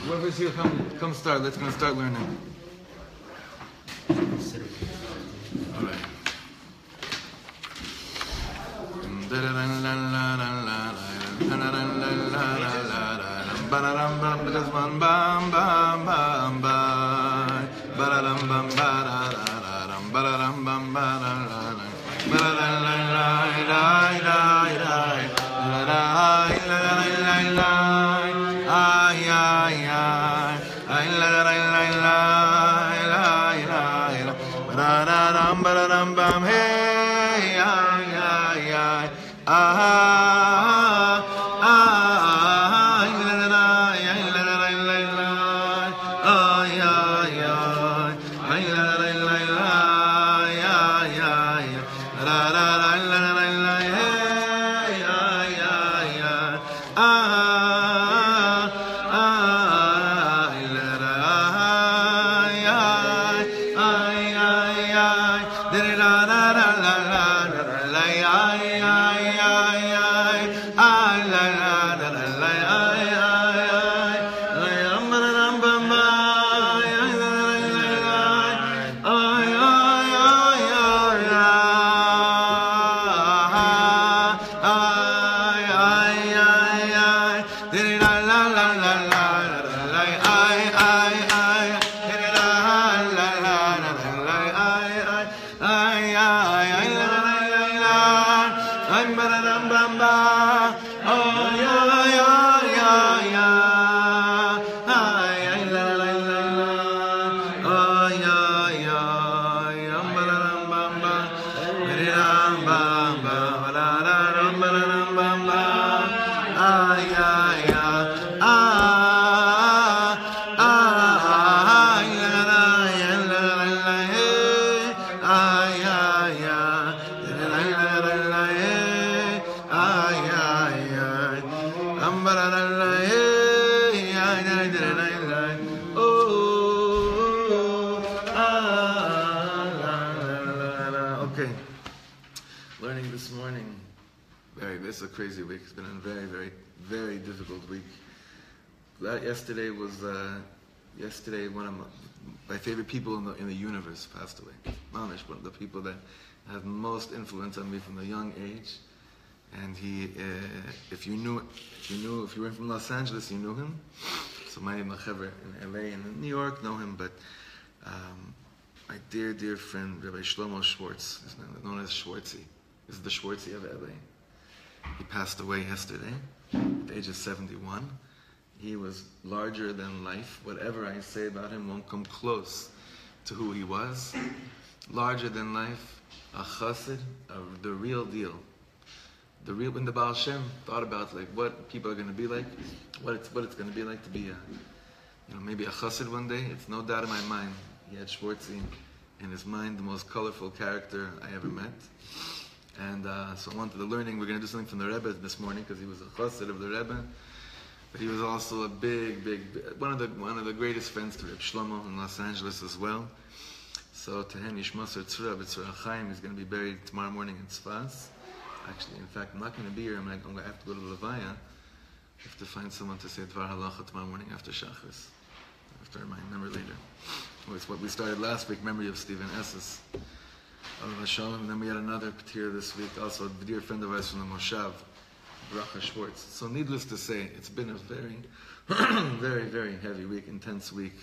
Whoever's here, come start. Let's gonna start learning. All right. It's a crazy week. It's been a very, very, very difficult week. Yesterday one of my favorite people in the universe passed away. Mamish, one of the people that have most influence on me from a young age. And he, if you were from Los Angeles, you knew him. So my chaver in LA and in New York know him, but my dear, dear friend, Rabbi Shlomo Schwartz, known as Schwartzy. This is the Schwartzy of LA. He passed away yesterday at the age of 71. He was larger than life. Whatever I say about him won't come close to who he was. Larger than life, a chassid, the real deal. When the Baal Shem thought about like what people are going to be like, what it's going to be like to be maybe a chassid one day. It's no doubt in my mind. He had Schwartzy in his mind, the most colorful character I ever met. And so I wanted the learning. We're going to do something from the Rebbe this morning because he was a chassid of the Rebbe, but he was also a big, one of the greatest friends to Reb Shlomo in Los Angeles as well. So Tehen Yishmaser Tzura B'Tzura Chaim. He's going to be buried tomorrow morning in Tzfaz. Actually, in fact, I'm not going to be here. I'm going to have to go to Lubavitcher. I have to find someone to say Dvar Halacha tomorrow morning after Shachris. I have to remember later. It's what we started last week, memory of Stephen Esses. And then we had another patir this week, also a dear friend of ours from the Moshav, Bracha Schwartz. So needless to say, it's been a very, very, very heavy week, intense week.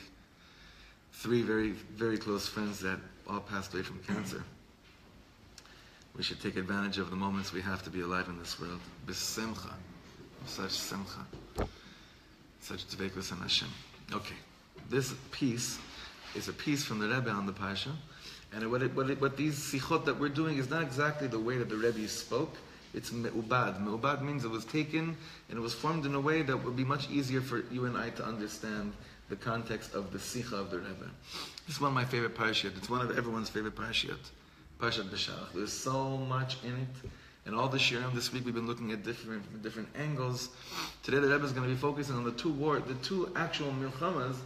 3 very, very close friends that all passed away from cancer. We should take advantage of the moments we have to be alive in this world. B'simcha. Such simcha. Such dveikus on Hashem. Okay. This piece is a piece from the Rebbe on the Parsha. And what these sichot that we're doing is not exactly the way that the Rebbe spoke. It's me'ubad. Me'ubad means it was taken and it was formed in a way that would be much easier for you and I to understand the context of the sicha of the Rebbe. This is one of my favorite parashiot. It's one of everyone's favorite parashiot. Parshat Beshalach. There's so much in it. And all the shiurim this week we've been looking at different angles. Today the Rebbe is going to be focusing on the two actual milchamas,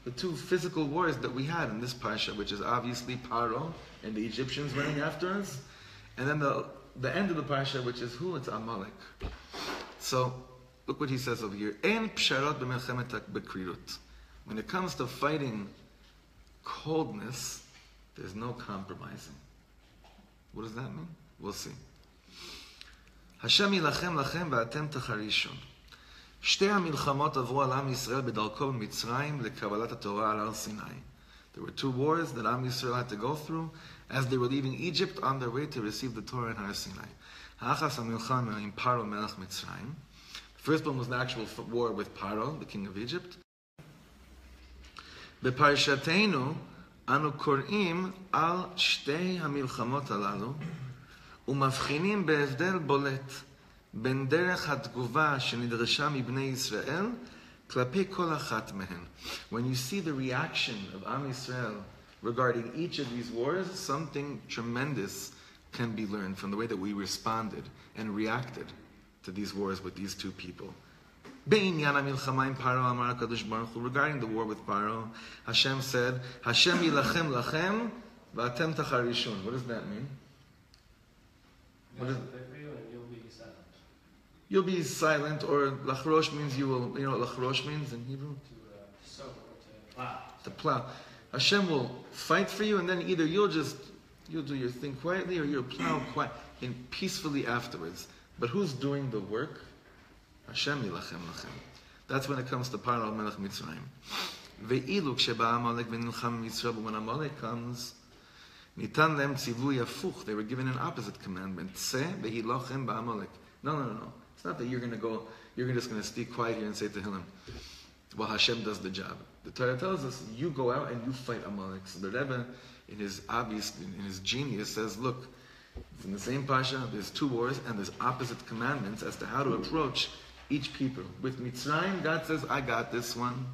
the 2 physical wars that we had in this parsha, which is obviously Paro and the Egyptians running after us, and then the end of the parsha, which is who? It's Amalek. So look what he says over here. Ein psharot b'melchemet hakbekrirut. When it comes to fighting coldness, there's no compromising. What does that mean? We'll see. Hashem yilachem lachem va'atem tacharishon. שתי המלחמות עברו על עם ישראל בדרכו במצרים לקבלת התורה על הר סיני. There were two wars that Am Yisrael had to go through as they were leaving Egypt on their way to receive the Torah in Har Sinai. Ha'achas ha'milchama in Paro melech Mitzrayim. The first one was the actual war with Paro, the king of Egypt. בפרשתנו אנו קוראים על שתי המלחמות הללו ומבחינים בהבדל בולט בין דרך התגובה שנדרשה מבני ישראל כלפי כל אחת מהן. When you see the reaction of Am Yisrael regarding each of these wars, something tremendous can be learned from the way that we responded and reacted to these wars with these two people. בעניין המלחמה עם פרעה אמר הקדוש ברוך הוא, regarding the war with Paro, Hashem said, Hashem yilachem lachem va'atem tacharishon. What does that mean? What is, you'll be silent, or lachrosh means you will, you know what lachrosh means in Hebrew? To sow, or to plow. To plow. Hashem will fight for you, and then either you'll do your thing quietly, or you'll plow peacefully afterwards. But who's doing the work? Hashem yilachem lachem. That's when it comes to Paro melech Mitzrayim. Ve'ilu ksheba Amalek v'nilcham Yisrael, but when Amalek comes, nitan lem tzivui afuch. They were given an opposite commandment. Tzeh ve'hilochem ba'Amalek. No. It's not that you're just going to speak quiet here and say to him, well, Hashem does the job. The Torah tells us, you go out and you fight Amalek. So the Rebbe, in his genius, says, look, in the same Parsha, there's two wars and there's opposite commandments as to how to approach each people. With Mitzrayim, God says, I got this one.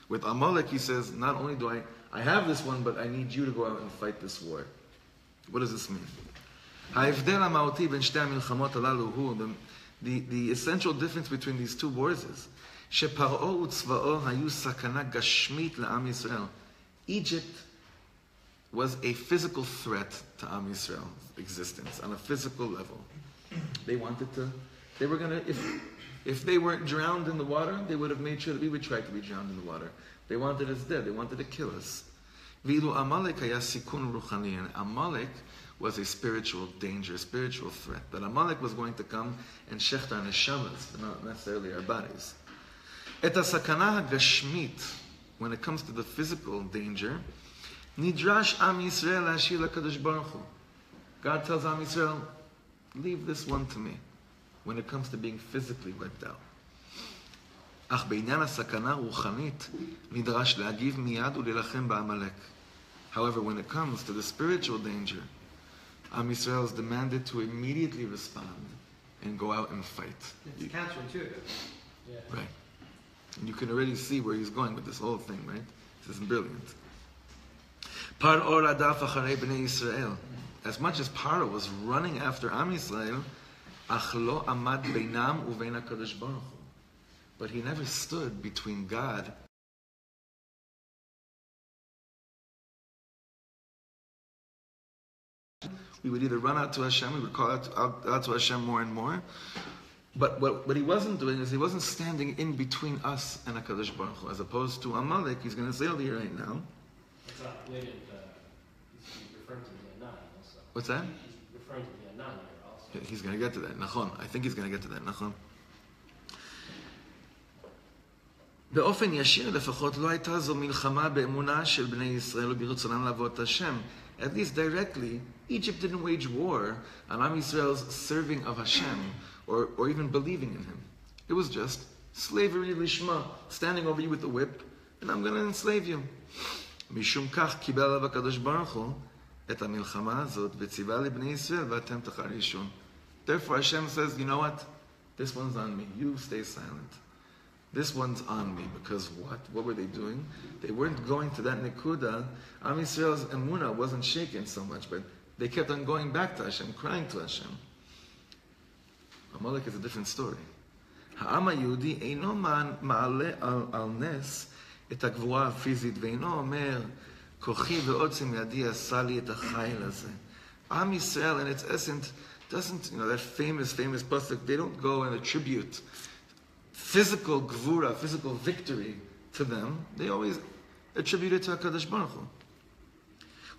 With Amalek, he says, not only do I have this one, but I need you to go out and fight this war. What does this mean? ההבדל המהותי בין שתי המלחמות הללו הוא, the essential difference between these two wars is, שפרעה וצבאו היו סכנה גשמית לעם ישראל. Egypt was a physical threat to Am Yisrael's existence on a physical level. They were going to, if they weren't drowned in the water, they would have made sure that we would try to be drowned in the water. They wanted us dead. They wanted to kill us. V'ilu Amalek haya sikun ruchani, and Amalek was a spiritual danger, a spiritual threat. That Amalek was going to come and shecht our neshamas, but not necessarily our bodies. Et hasakana hagashmit, when it comes to the physical danger, nidrash Am Yisrael hashir lakadosh baruch hu. God tells Am Yisrael, leave this one to me, when it comes to being physically wiped out. אך בעניין הסכנה רוחנית נדרש להגיב מיד ולהילחם בעמלק. However, when it comes to the spiritual danger, Am Yisrael is demanded to immediately respond and go out and fight. It's counterintuitive. Yeah. Right. And you can already see where he's going with this whole thing, right? This is brilliant. Paro radaf acharei bnei Yisrael. As much as Paro was running after Am Yisrael, ach lo amad beinam uvein HaKadosh Baruch Hu. But he never stood between God we would either run out to Hashem, we would call out to Hashem more and more. But what he wasn't doing is he wasn't standing in between us and HaKadosh Baruch Hu. As opposed to Amalek, he's going to say over here right now. It's not related, he's referring to the Anan also. What's that? He's referring to the Anan here also. He's going to get to that. Nachon. I think he's going to get to that. Nachon. באופן ישיר לפחות לא הייתה זו מלחמה באמונה של בני ישראל וברצונם לעבוד את השם. At least directly, Egypt didn't wage war on Am Yisrael's serving of Hashem or even believing in him. It was just slavery lishma, standing over you with the whip, and I'm going to enslave you. משום כך קיבל עליו הקדוש ברוך הוא את המלחמה הזאת וציווה לבני ישראל ואתם תחרישון. Therefore Hashem says, you know what? This one's on me. You stay silent. This one's on me, because what? What were they doing? They weren't going to that nekuda. Am Yisrael's emunah wasn't shaken so much, but they kept on going back to Hashem, crying to Hashem. Amalek is a different story. Ha'am ha'yehudi eino ma'ale al nes et hagvura hafizit ve'eino omer kochi ve'otzim yadi asa li et ha'chayil hazeh. Am Yisrael, in its essence, doesn't, that famous pasuk, they don't go and attribute physical gvura, physical victory to them, they always attribute it to HaKadosh Baruch Hu.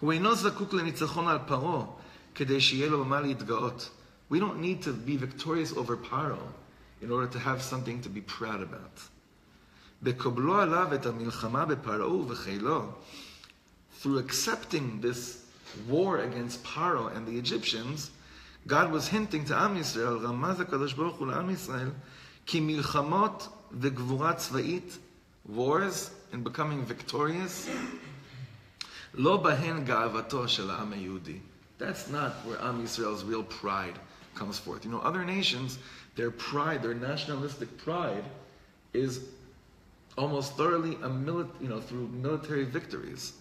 We don't need to be victorious over Paro in order to have something to be proud about. Through accepting this war against Paro and the Egyptians, God was hinting to Am Yisrael, Ramaz HaKadosh Baruch Hu Am Yisrael, ki milchamot v'gvura tzva'it, wars and becoming victorious, lo bahen ga'avato shel ha'am ha'yehudi. That's not where Am Yisrael's real pride comes forth. You know, other nations, their pride, their nationalistic pride, is almost thoroughly through military victories.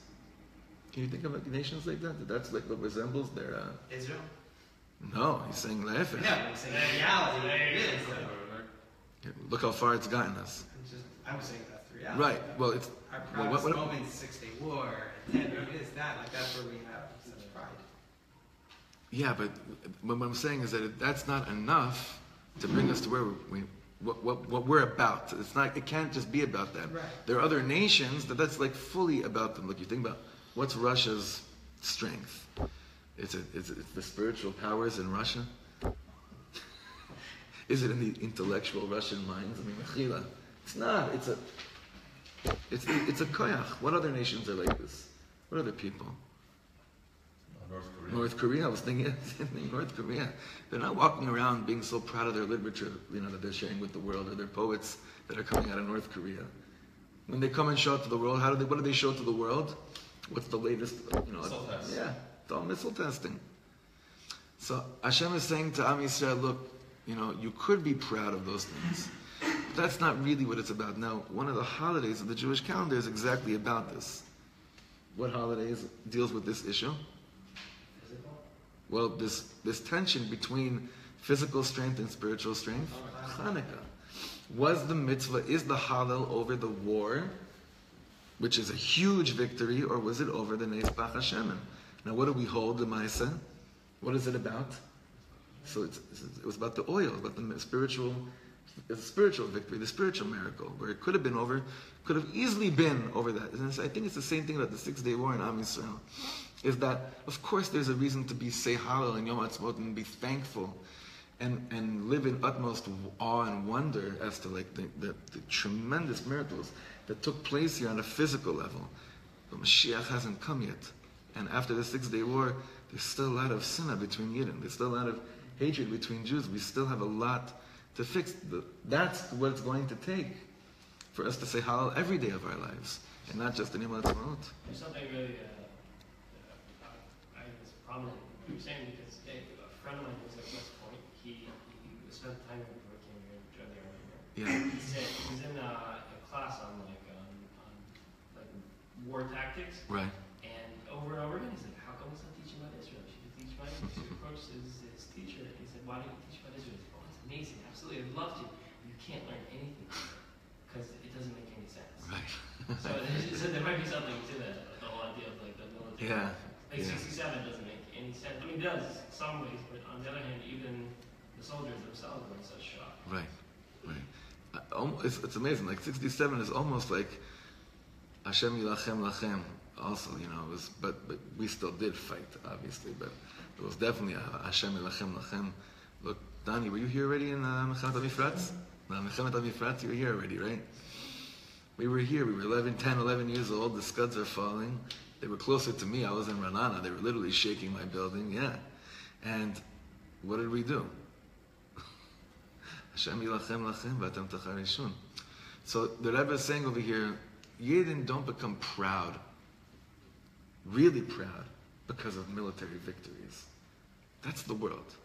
Can you think of nations like that? That's like what resembles their... Israel? No, he's saying Le'efesh. Yeah, I'm saying reality. It is. Look how far it's gotten us. I'm saying that's the reality. Right. Well, it's... Our proudest moments, 6 Day War, 10 this, that. Like, that's where we have such pride. Yeah, but what I'm saying is that that's not enough to bring us to where what we're about. It's not. It can't just be about that. Right. There are other nations that's like fully about them. Look, you think about what's Russia's strength. It's the spiritual powers in Russia. Is it in the intellectual Russian minds? I mean, mechila. It's not. It's a koyach. What other nations are like this? What other people? North Korea. I was thinking North Korea. They're not walking around being so proud of their literature, that they're sharing with the world, or their poets that are coming out of North Korea. When they come and show it to the world, what do they show to the world? What's the latest? Missile test. Yeah, it's all missile testing. So Hashem is saying to Am Yisrael, look, you could be proud of those things. But that's not really what it's about. Now, one of the holidays of the Jewish calendar is exactly about this. What holidays deals with this issue? Well, this tension between physical strength and spiritual strength. Hanukkah. Was the mitzvah, is the Hallel over the war, which is a huge victory, or was it over the Neis Pach Hashemen? Now, what do we hold, the Maaseh? What is it about? So it was about the oil, about the spiritual victory, the spiritual miracle, where it could have easily been over that. And I think it's the same thing about the 6 Day War in Am Yisrael, is that, of course, there's a reason to say Hallel and Yom HaTzmaut and be thankful and live in utmost awe and wonder as to the tremendous miracles that took place here on a physical level. But Mashiach hasn't come yet. And after the 6 Day War, there's still a lot of sinna between Yidden. There's still a lot of hatred between Jews. We still have a lot to fix. That's what it's going to take for us to say Hallel every day of our lives, and not just in Yom HaTzmaut. There's something really I think it's prominent what you're saying, because a friend of mine was at West Point. He spent time before he came here and joined the army here. Yeah. He said he was in a class on war tactics. Right. And over again, he said, "How come he's not teaching about Israel? He should teach about Israel." He approached his teacher and he said, "Why don't you teach about Israel?" He said, "Oh, it's amazing, absolutely, I'd love to." You can't learn anything because it doesn't make any sense. Right. So there might be something to the whole idea of the military. Yeah. 67 doesn't make any sense. I mean, it does in some ways, but on the other hand, even the soldiers themselves were in such shock. Right. It's amazing. 67 is almost like Hashem Yilachem Lachem. Also, it was, but we still did fight, obviously. But it was definitely Hashem Yilachem Lachem. Look, Dani, were you here already in Mechamet HaMifratz? No, Mechamet HaMifratz, you were here already, right? We were here. We were 10, 11 years old. The scuds are falling. They were closer to me. I was in Ranana. They were literally shaking my building. Yeah. And what did we do? Hashem Yilachem Lachem V'atem Tacharishun. So the Rebbe is saying over here, Yidden don't become proud, really proud, because of military victories. That's the world.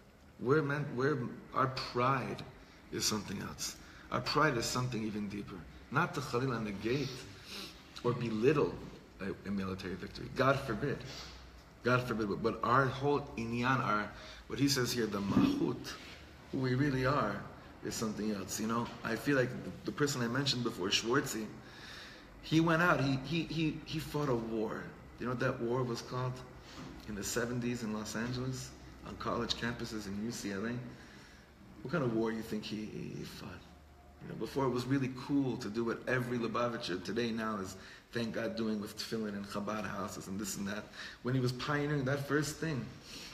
Our pride is something else. Our pride is something even deeper. Not to Chalila negate or belittle a military victory. God forbid. But our whole inyan, what he says here, the mahut, who we really are, is something else. I feel like the person I mentioned before, Schwartzy, he went out, he fought a war. You know what that war was called? In the 70s in Los Angeles, on college campuses in UCLA. What kind of war do you think he fought? Before it was really cool to do what every Lubavitcher today now is, thank God, doing with tefillin and Chabad houses and this and that. When he was pioneering that first thing,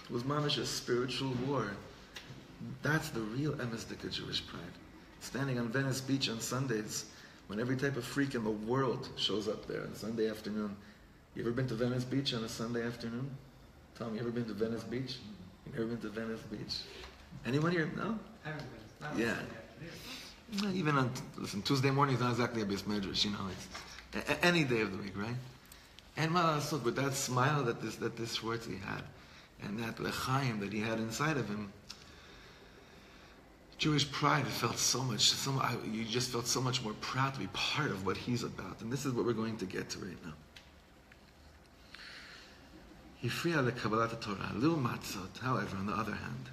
it was mamish a spiritual war. That's the real emesdika Jewish pride. Standing on Venice Beach on Sundays, when every type of freak in the world shows up there on Sunday afternoon. You ever been to Venice Beach on a Sunday afternoon? Tom, you ever been to Venice Beach? You ever been to Venice Beach? Anyone here? No? I haven't been. Not Yeah. Even on, listen, Tuesday morning is not exactly a base medrash, it's any day of the week, right? And malasot, with that smile that this Schwartzy had, and that lechaim that he had inside of him, Jewish pride felt you just felt so much more proud to be part of what he's about. And this is what we're going to get to right now. Hifriya lekabbalat Torah, lu matzot, however, on the other hand,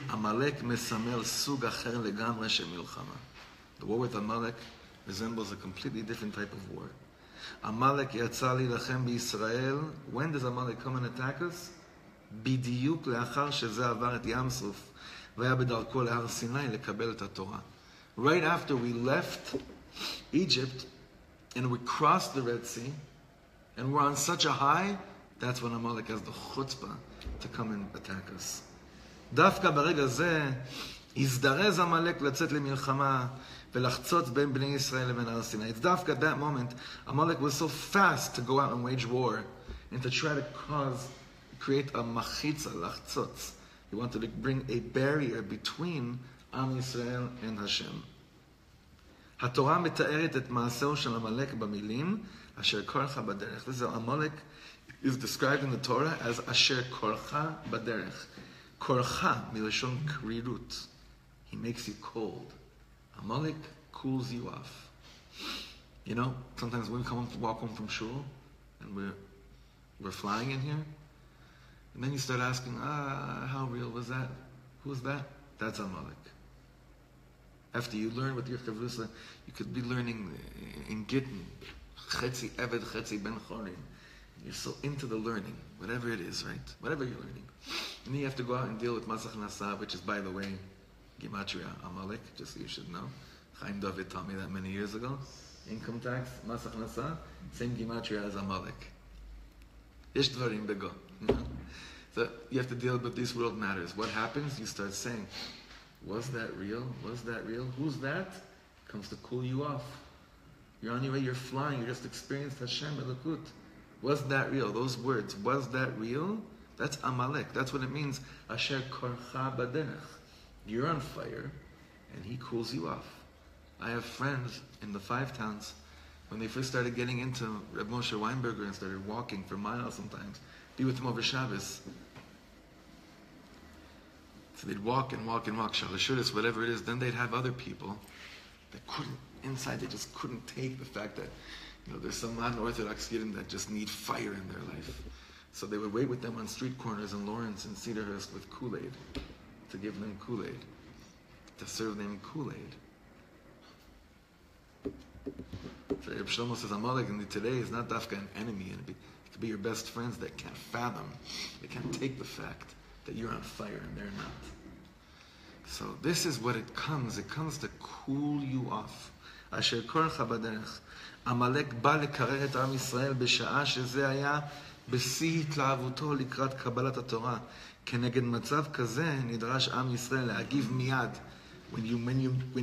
Amalek mesamel sug acher legamre shel milchama. The war with Amalek resembles a completely different type of war. Amalek yatsa lilachem b'Yisrael. When does Amalek come and attack us? Bidiyuk leachar sheze avar et Yam Suf v'aya b'darko lehar Sinai lekabel et haTorah. Right after we left Egypt and we crossed the Red Sea and we're on such a high, that's when Amalek has the chutzpah to come and attack us. דווקא ברגע זה הזדרז עמלק לצאת למלחמה ולחצוץ בין בני ישראל לבין הר סיני. It's דווקא at that moment Amalek was so fast to go out and wage war and to try to create a machitza, לחצוץ. He wanted to bring a barrier between Am Yisrael and Hashem. התורה מתארת את מעשהו של עמלק במילים אשר קורך בדרך. This is Amalek is described in the Torah as אשר קורך בדרך. Korcha, milashon krirut. He makes you cold. Amalek cools you off. Sometimes when we walk home from shul, and we're flying in here, and then you start asking, how real was that? Who's that? That's Amalek. After you learn with your chavrusa, you could be learning in Gittin, chetzi eved, chetzi ben chorin. You're so into the learning, whatever it is, right? Whatever you're learning. And then you have to go out and deal with Masach Nasa, which is, by the way, Gematria Amalek, just so you should know. Chaim David taught me that many years ago. Income tax, Masach Nasa, same Gematria as Amalek. Ish Dvarim Bego. So you have to deal with these world matters. What happens? You start saying, was that real? Was that real? Who's that? Comes to cool you off. You're on your way, you're flying, you just experienced Hashem Elokut. Was that real? Those words, was that real? That's Amalek. That's what it means. Asher korcha baderech. You're on fire, and he cools you off. I have friends in the Five Towns, when they first started getting into Reb Moshe Weinberger and started walking for miles sometimes, be with him over Shabbos. So they'd walk and walk and walk, Shalashudas, whatever it is. Then they'd have other people that inside they just couldn't take the fact that there's some non-Orthodox Yidden that just need fire in their life. So they would wait with them on street corners in Lawrence and Cedarhurst with Kool-Aid, to give them Kool-Aid, to serve them Kool-Aid. So Reb Shlomo says, Amalek today is not dafka an enemy, and it could be your best friends that can't fathom, they can't take the fact that you're on fire and they're not. So this is what it comes to cool you off. Asher korcha baderech. עמלק בא לקרר את עם ישראל בשעה שזה היה בשיא התלהבותו לקראת קבלת התורה. כנגד מצב כזה נדרש עם ישראל להגיב מיד. When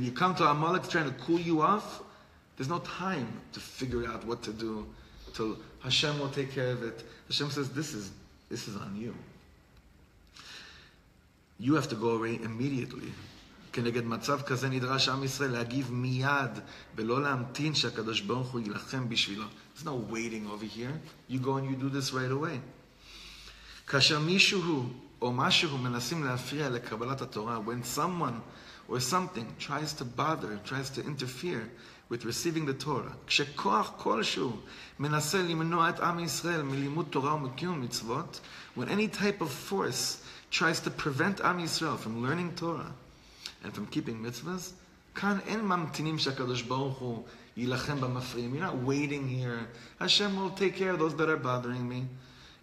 you come to Amalek trying to cool you off, there's no time to figure out what to do till Hashem will take care of it. Hashem says, this is on you. You have to go away immediately. כנגד מצב כזה נדרש עם ישראל להגיב מיד ולא להמתין שהקדוש ברוך הוא ילחם בשבילו. There's no waiting over here. You go and you do this right away. כאשר מישהו או משהו מנסים להפריע לקבלת התורה, when someone or something tries to bother, tries to interfere with receiving the Torah, כשכוח כלשהו מנסה למנוע את עם ישראל מלימוד תורה ומקיום מצוות, when any type of force tries to prevent עם ישראל from learning Torah and from keeping mitzvahs, כאן אין ממתינים שהקדוש ברוך הוא יילחם במפריעים. You're not waiting here. Hashem will take care of those that are bothering me.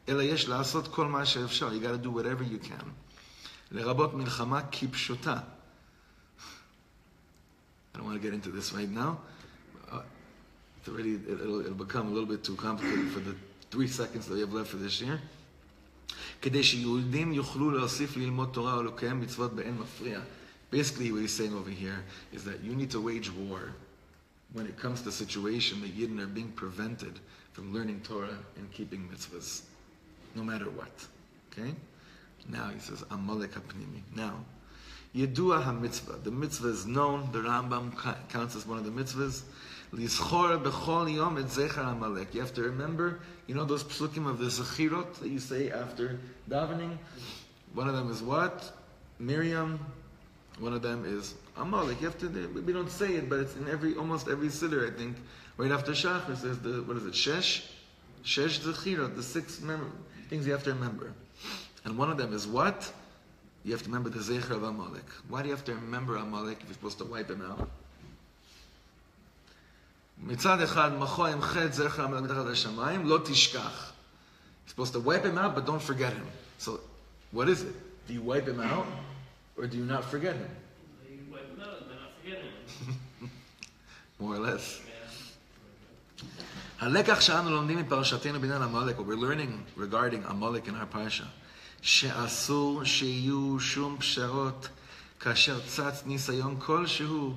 אלא יש לעשות כל מה שאפשר. You got to do whatever you can. לרבות מלחמה כפשוטה. I don't want to get into this right now. It'll become a little bit too complicated for the 3 seconds that we have left for this year. Basically, what he's saying over here is that you need to wage war when it comes to the situation that Yidden are being prevented from learning Torah and keeping mitzvahs, no matter what. Okay? Now he says, Amalek HaPnimi. Now, Yedua HaMitzvah. The mitzvah is known. The Rambam counts as one of the mitzvahs. Lizchor b'chol yom et zecher Amalek. You have to remember, you know those psukim of the Zechirot that you say after davening? One of them is what? Miriam. One of them is Amalek. You have to, we don't say it, but it's in almost every siddur, I think. Right after Shachar says what is it? Shesh Zechirot, the 6 things you have to remember. And one of them is what? You have to remember the Zecher of Amalek. Why do you have to remember Amalek if you're supposed to wipe him out? Mitzad echad machoim ched Zecher Amalek b'tachat hashamayim lo tishkach. You're supposed to wipe him out, but don't forget him. So, what is it? Do you wipe him out, or do you not forget him? You wipe him out, but not forget him. More or less. Yeah. What we're learning regarding Amalek in our Parsha, שאסור שיהיו שום פשרות כאשר צץ ניסיון כלשהו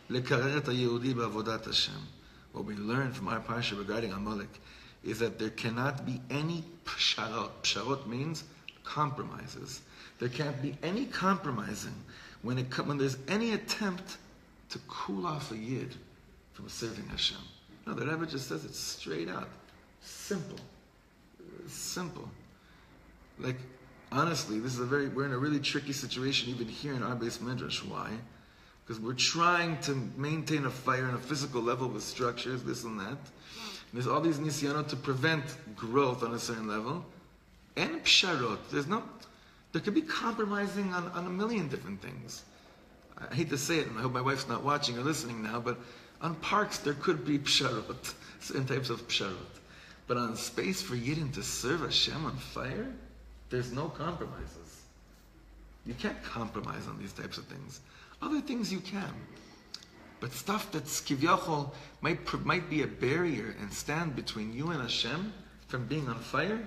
לקרר את היהודי בעבודת השם. What we learn from our Parsha regarding Amalek is that there cannot be any psharot. Psharot means compromises. There can't be any compromising when there's any attempt to cool off a Yid from serving Hashem. No, the Rebbe just says it straight out. Simple. Simple. Like, honestly, we're in a really tricky situation even here in our base midrash. Why? Because we're trying to maintain a fire on a physical level with structures, this and that. And there's all these nisyanot to prevent growth on a certain level. And psharot. There could be compromising on a million different things. I hate to say it, and I hope my wife's not watching or listening now, but on parks there could be psharot, certain types of psharot. But on space for Yidden to serve Hashem on fire, there's no compromises. You can't compromise on these types of things. Other things you can. But stuff that's kivyachol might be a barrier and stand between you and Hashem from being on fire,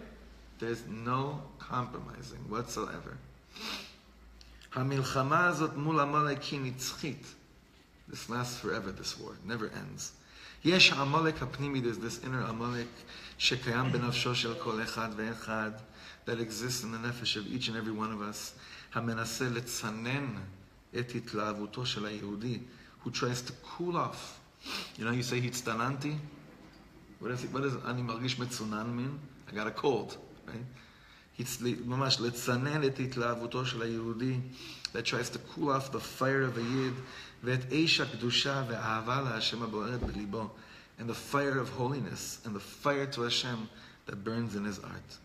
there's no compromising whatsoever. HaMilchama azot mul Amalek hi nitzchit. This lasts forever, this war. It never ends. Yesh Amalek hapnimi, there's this inner Amalek shekayam benafsho shel kol echad ve'echad that exists in the nefesh of each and every one of us. HaMenaseh letzanen et hitlavuto shel ha'yehudi, who tries to cool off. You know, you say hitztananti. What does ani margish metzunan mean? I got a cold, right? Mamash letzanen et hitlavuto shel ha'yehudi, that tries to cool off the fire of a yid. Ve'et eish ha'kedusha ve'ahava la'Hashem ha'bo'eret b'libo, and the fire of holiness and the fire to Hashem that burns in his heart.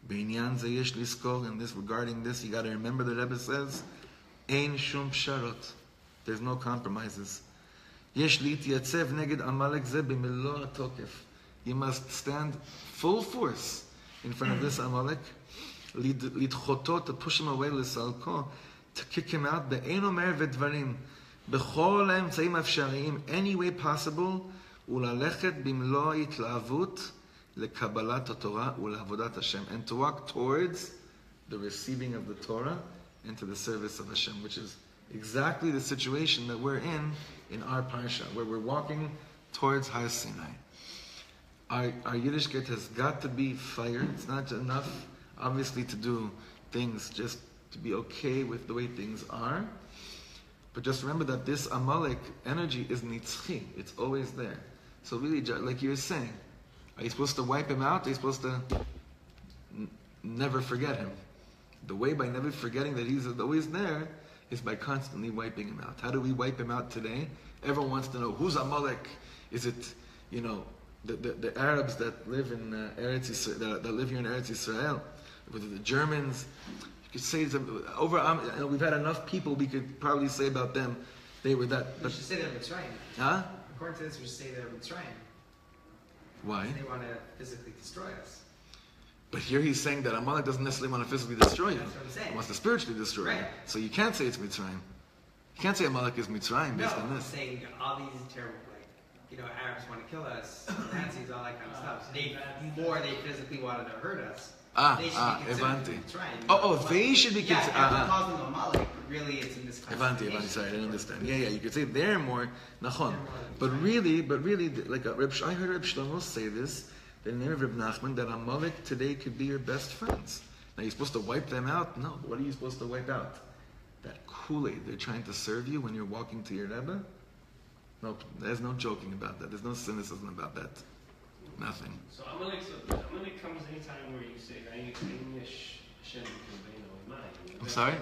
Beinyan ze yesh liskor, and this, regarding this, you got to remember the Rebbe says, ein shum psharot. There's no compromises. Yesh li'tiyatzev neged Amalek ze b'melo ha'tokef. You must stand full force in front of this Amalek, lidchoto, to push him away, lisalko, to kick him out, be'ein omer v'dvarim, b'chol ha'emtzaim ha'efshariyim, any way possible, u'lalechet b'melo ha'itlaavut, lekabbalat haTorah u'le'avodat Hashem, and to walk towards the receiving of the Torah and to the service of Hashem, which is exactly the situation that we're in our Parsha, where we're walking towards Har Sinai. Our Yiddishkeit has got to be fire. It's not enough, obviously, to do things just to be okay with the way things are. But just remember that this Amalek energy is nitzchi. It's always there. So really, like you were saying, are you supposed to wipe him out? Are you supposed to never forget him? The way by never forgetting that he's always there is by constantly wiping him out. How do we wipe him out today? Everyone wants to know, who's Amalek? Is it, the Arabs that live in Eretz Yisrael, that live here in Eretz Yisrael, with the Germans? You could say we've had enough people we could probably say about them. They were that. We should say they're Mitzrayim. Huh? According to this, we should say they're Mitzrayim. Why? They want to physically destroy us. But here he's saying that Amalek doesn't necessarily want to physically destroy you. That's what I'm saying. He wants to spiritually destroy you. Right. So you can't say it's Mitzrayim. You can't say Amalek is Mitzrayim based on I'm this. saying all these terrible, Arabs want to kill us, Nazis, all that kind of stuff. They physically wanted to hurt us. They should be considered Mitzrayim. They should be considered. Yeah, calls them Amalek, but really it's in this Evanti, sorry, I didn't understand. Yeah, you could say they're more Nachon. But really, like I heard Reb Shlomo say this, the name of Reb Nachman, that Amalek today could be your best friends. Now you're supposed to wipe them out? No, what are you supposed to wipe out? That Kool-Aid they're trying to serve you when you're walking to your Rebbe? Nope, there's no joking about that. There's no cynicism about that. Nothing. So Amalek comes anytime where you say, I'm sorry?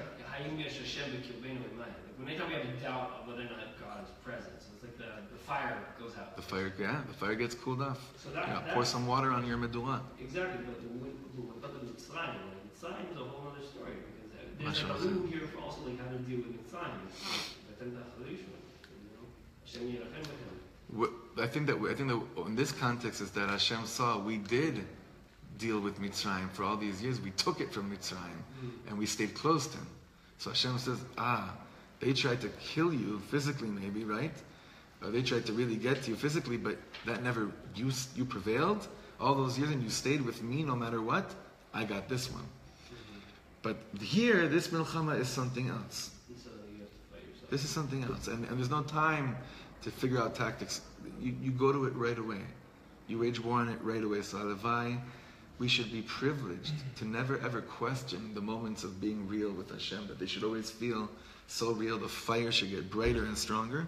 When anytime we have a doubt of whether or not God is present, so it's like the fire goes out. The fire gets cooled off. So pour some water on your medulla. Exactly, but the Mitzrayim is a whole other story, because there's a clue here for also like how to deal with Mitzrayim. I think that in this context is that Hashem saw we did deal with Mitzrayim for all these years. We took it from Mitzrayim and we stayed close to Him. So Hashem says, they tried to kill you physically, maybe, right? Or they tried to really get to you physically, but that never, you prevailed all those years and you stayed with me no matter what. I got this one. But here, this milchama is something else. This is something else. And there's no time to figure out tactics. You go to it right away. You wage war on it right away. So Alavai, we should be privileged to never ever question the moments of being real with Hashem, that they should always feel so real. The fire should get brighter and stronger.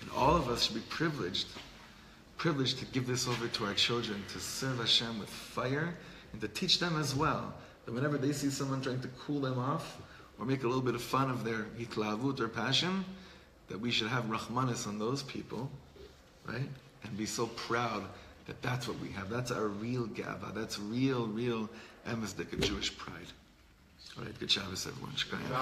And all of us should be privileged to give this over to our children, to serve Hashem with fire, and to teach them as well, that whenever they see someone trying to cool them off, or make a little bit of fun of their hitlavut or passion, that we should have rachmanis on those people, right? And be so proud that that's what we have. That's our real gava. That's real emes Jewish pride. All right, good Shabbos, everyone. Shkayim.